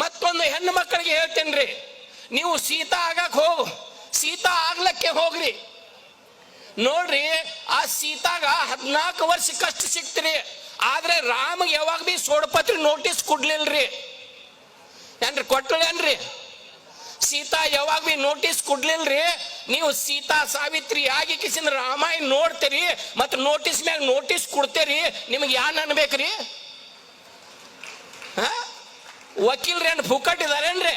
ಮತ್ತೊಂದು ಹೆಣ್ಣು ಮಕ್ಕಳಿಗೆ ಹೇಳ್ತೇನ್ರಿ, ನೀವು ಸೀತಾ ಸೀತಾ ಆಗ್ಲಕ್ಕೆ ಹೋಗ್ರಿ. ನೋಡ್ರಿ, ಆ ಸೀತಾಗ 14 ವರ್ಷ ಕಷ್ಟ ಸಿಕ್ತ್ರಿ. ಆದ್ರೆ ರಾಮಗೆ ಯಾವಾಗ ಬಿ ಸೋಡಪತ್ರಿ ನೋಟಿಸ್ ಕೊಡ್ಲಿಲ್ರಿ. ಏನ್ರಿ ಕೊಟ್ಟಳೇನ್ರಿ? ಸೀತಾ ಯಾವಾಗ ಬಿ ನೋಟಿಸ್ ಕೊಡ್ಲಿಲ್ರಿ. ನೀವು ಸೀತಾ ಸಾವಿತ್ರಿ ಆಗಿ ಕಿಸಿನ ರಾಮಾಯಣ ನೋಡ್ತೀರಿ, ಮತ್ತೆ ನೋಟಿಸ್ ಮ್ಯಾಗ ನೋಟಿಸ್ ಕೊಡ್ತೀರಿ. ನಿಮಗೆ ಯಾನ್ ಅನ್ಬೇಕ್ರಿ? ವಕೀಲ್ರಿ ಏನ್ ಫುಕಟ್ ಇದಾರೇನ್ರಿ?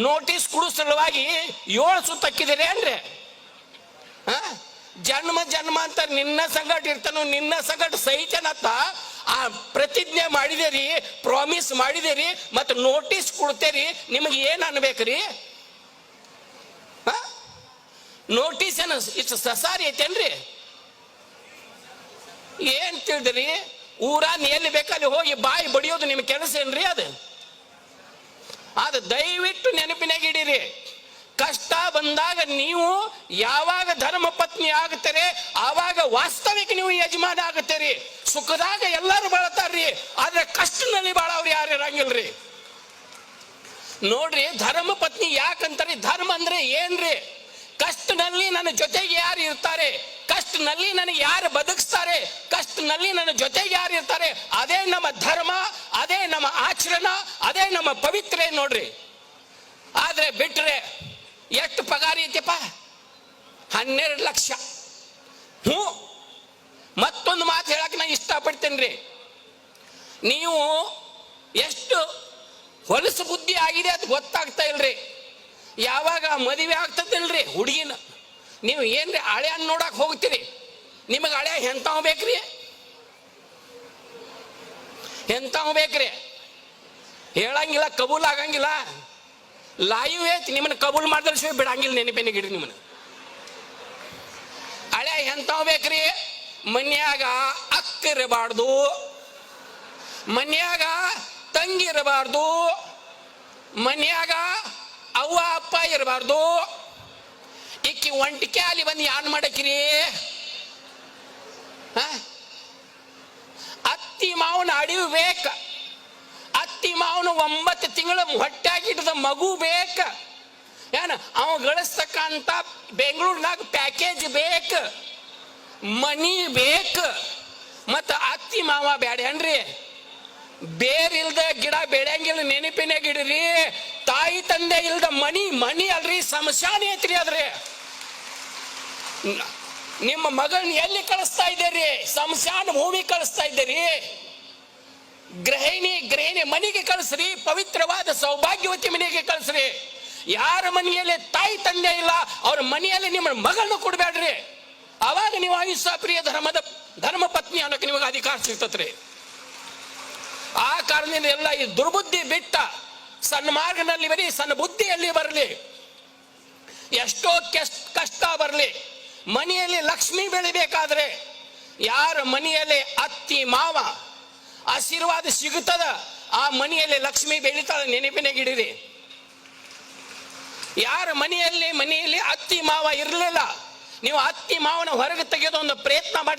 ನೋಟಿಸ್ ಕೊಡೋ ಸಲುವಾಗಿ 7 ಸುತ್ತ ಹಾಕಿದಿರಿ ಏನ್ರಿ? ಜನ್ಮ ಜನ್ಮ ಅಂತ ನಿನ್ನ ಸಂಗಟ ಇರ್ತಾನು, ನಿನ್ನ ಸಂಗಟ ಸಹಿತನತ್ತ ಆ ಪ್ರತಿಜ್ಞೆ ಮಾಡಿದೇರಿ, ಪ್ರಾಮಿಸ್ ಮಾಡಿದೇರಿ, ಮತ್ತೆ ನೋಟಿಸ್ ಕೊಡ್ತೇರಿ. ನಿಮಗೆ ಏನ್ ಅನ್ಬೇಕ್ರಿ? ನೋಟಿಸ್ ಏನ ಇಷ್ಟು ಸಸಾರಿ ಐತೇನ್ರಿ? ಏನ್ ತಿಳಿದ್ರಿ? ಊರಾನ್ ಎಲ್ಲಿ ಬೇಕಲ್ಲಿ ಹೋಗಿ ಬಾಯಿ ಬಡಿಯೋದು ನಿಮ್ ಕೆಲಸ ಏನ್ರಿ? ಅದು ದಯವಿಟ್ಟು ನೆನಪಿನಾಗ ಇಡೀರಿ. ಕಷ್ಟ ಬಂದಾಗ ನೀವು ಯಾವಾಗ ಧರ್ಮ ಪತ್ನಿ ಆಗುತ್ತಾರೆ ಆವಾಗ ವಾಸ್ತವಿಕ ನೀವು ಯಜಮಾನ ಆಗುತ್ತೀರಿ. ಸುಖದಾಗ ಎಲ್ಲರೂ ಬಾಳ್ತಾರ್ರಿ, ಆದ್ರೆ ಕಷ್ಟನಲ್ಲಿ ಬಾಳವ್ರು ಯಾರು ಇರಂಗಿಲ್ರಿ. ನೋಡ್ರಿ, ಧರ್ಮ ಪತ್ನಿ ಯಾಕಂತಾರೆ? ಧರ್ಮ ಅಂದ್ರೆ ಏನ್ರಿ? ಕಷ್ಟನಲ್ಲಿ ನನ್ನ ಜೊತೆಗೆ ಯಾರು ಇರ್ತಾರೆ, ಕಷ್ಟನಲ್ಲಿ ನನಗೆ ಯಾರು ಬದುಕಿಸ್ತಾರೆ, ಕಷ್ಟನಲ್ಲಿ ನನ್ನ ಜೊತೆಗೆ ಯಾರು ಇರ್ತಾರೆ, ಅದೇ ನಮ್ಮ ಧರ್ಮ, ಅದೇ ನಮ್ಮ ಆಚರಣ, ಅದೇ ನಮ್ಮ ಪವಿತ್ರ ನೋಡ್ರಿ. ಆದ್ರೆ ಬಿಟ್ರೆ ಎಷ್ಟು ಪಗಾರ ಐತಿಪ್ಪ? 12 ಲಕ್ಷ. ಮತ್ತೊಂದು ಮಾತು ಹೇಳಕ್ ನಾ ಇಷ್ಟಪಡ್ತೇನ್ರಿ. ನೀವು ಎಷ್ಟು ಹೊಲಸು ಬುದ್ಧಿ ಆಗಿದೆ ಅದು ಗೊತ್ತಾಗ್ತಾ ಇಲ್ರಿ. ಯಾವಾಗ ಮದುವೆ ಆಗ್ತದಿಲ್ರಿ ಹುಡುಗಿನ, ನೀವು ಏನ್ರಿ ಹಳೆಯನ್ನ ನೋಡಕ್ ಹೋಗ್ತೀರಿ, ನಿಮಗೆ ಹಳೆ ಎಂತಾವ್ ಬೇಕ್ರಿ? ಎಂತಾವ್ ಬೇಕ್ರಿ? ಹೇಳಂಗಿಲ್ಲ, ಕಬೂಲ್ ಆಗಂಗಿಲ್ಲ. ಲೈವ್ ಐತಿ, ನಿಮ್ಮನ್ನ ಕಬೂಲ್ ಮಾಡಿದ್ರೆ ಬಿಡಂಗಿಲ್ಲ. ನೆನಪಿನಾಗಿಡ್ರಿ, ನಿಮ್ಮನ್ನ ಹಳೆ ಎಂತಾವ್ ಬೇಕ್ರಿ? ಮನ್ಯಾಗ ಅಕ್ಕ ಇರಬಾರ್ದು, ಮನ್ಯಾಗ ತಂಗಿ ಇರಬಾರ್ದು, ಮನ್ಯಾಗ ಅವ್ವ ಅಪ್ಪ ಇರಬಾರ್ದು. ಇಕ್ಕಿ ಒಂಟಿಕೆ ಅಲ್ಲಿ ಬಂದು ಯಾನ್ ಮಾಡಕ್ರಿ? ಅತ್ತಿ ಮಾವನ ಅಡಿವು ಬೇಕ, ಅತ್ತಿ ಮಾವನು 9 ತಿಂಗಳು ಹೊಟ್ಟಾಗಿಡ್ದ ಮಗು ಬೇಕ. ಏನ ಅವ ಗಳಿಸ್ತಕ್ಕಂತ ಬೆಂಗಳೂರಿನಾಗ ಪ್ಯಾಕೇಜ್ ಬೇಕ, ಮನಿ ಬೇಕ. ಮತ್ತ ಅತ್ತಿ ಮಾವ ಬ್ಯಾಡೇನ್ರಿ? ಬೇರಿಲ್ದ ಗಿಡ ಬೆಳೆಯಂಗಿಲ್ಲ, ನೆನಪಿನಾಗ ಇಡ್ರಿ. ತಾಯಿ ತಂದೆ ಇಲ್ದ ಮನಿ ಅಲ್ರಿ, ಸಮಶಾನ ಐತ್ರಿ. ಆದ್ರೆ ನಿಮ್ಮ ಮಗಳನ್ನ ಎಲ್ಲಿ ಕಳಿಸ್ತಾ ಇದ್ದೀರಿ? ಸಮಶಾನ ಭೂಮಿ ಕಳಿಸ್ತಾ ಇದ್ದೀರಿ. ಗೃಹಿಣಿ ಮನೆಗೆ ಕಳಿಸ್ರಿ, ಪವಿತ್ರವಾದ ಸೌಭಾಗ್ಯವತಿ ಮನೆಗೆ ಕಳಿಸ್ರಿ. ಯಾರ ಮನೆಯಲ್ಲಿ ತಾಯಿ ತಂದೆ ಇಲ್ಲ ಅವ್ರ ಮನೆಯಲ್ಲಿ ನಿಮ್ಮ ಮಗಳನ್ನ ಕೊಡ್ಬೇಡ್ರಿ. ಅವಾಗ ನೀವು ಆಯುಷ್ಯ ಪ್ರಿಯ ಧರ್ಮ ಪತ್ನಿ ಅನ್ನೋಕೆ ನಿಮಗೆ ಅಧಿಕಾರ ಸಿಗ್ತತ್ರಿ. ಆ ಕಾರಣದಿಂದ ಎಲ್ಲ ಈ ದುರ್ಬುದ್ಧಿ ಬಿಟ್ಟ ಸಣ್ಣ ಮಾರ್ಗನಲ್ಲಿ ಬರೀ, ಸಣ್ಣ ಬುದ್ಧಿಯಲ್ಲಿ ಬರಲಿ. ಎಷ್ಟೋ ಕಷ್ಟ ಬರಲಿ, ಮನೆಯಲ್ಲಿ ಲಕ್ಷ್ಮಿ ಬೆಳಿಬೇಕಾದ್ರೆ ಯಾರ ಮನೆಯಲ್ಲಿ ಅತ್ತಿ ಮಾವ ಆಶೀರ್ವಾದ ಸಿಗುತ್ತದ ಆ ಮನೆಯಲ್ಲಿ ಲಕ್ಷ್ಮಿ ಬೆಳಿತಾಳ. ನೆನಪಿನಾಗಿಡಿರಿ. ಯಾರ ಮನೆಯಲ್ಲಿ ಅತ್ತಿ ಮಾವ ಇರಲಿಲ್ಲ, ನೀವು ಅತ್ತಿ ಮಾವನ ಹೊರಗೆ ತೆಗೆದು ಒಂದು ಪ್ರಯತ್ನ ಮಾಡಿ.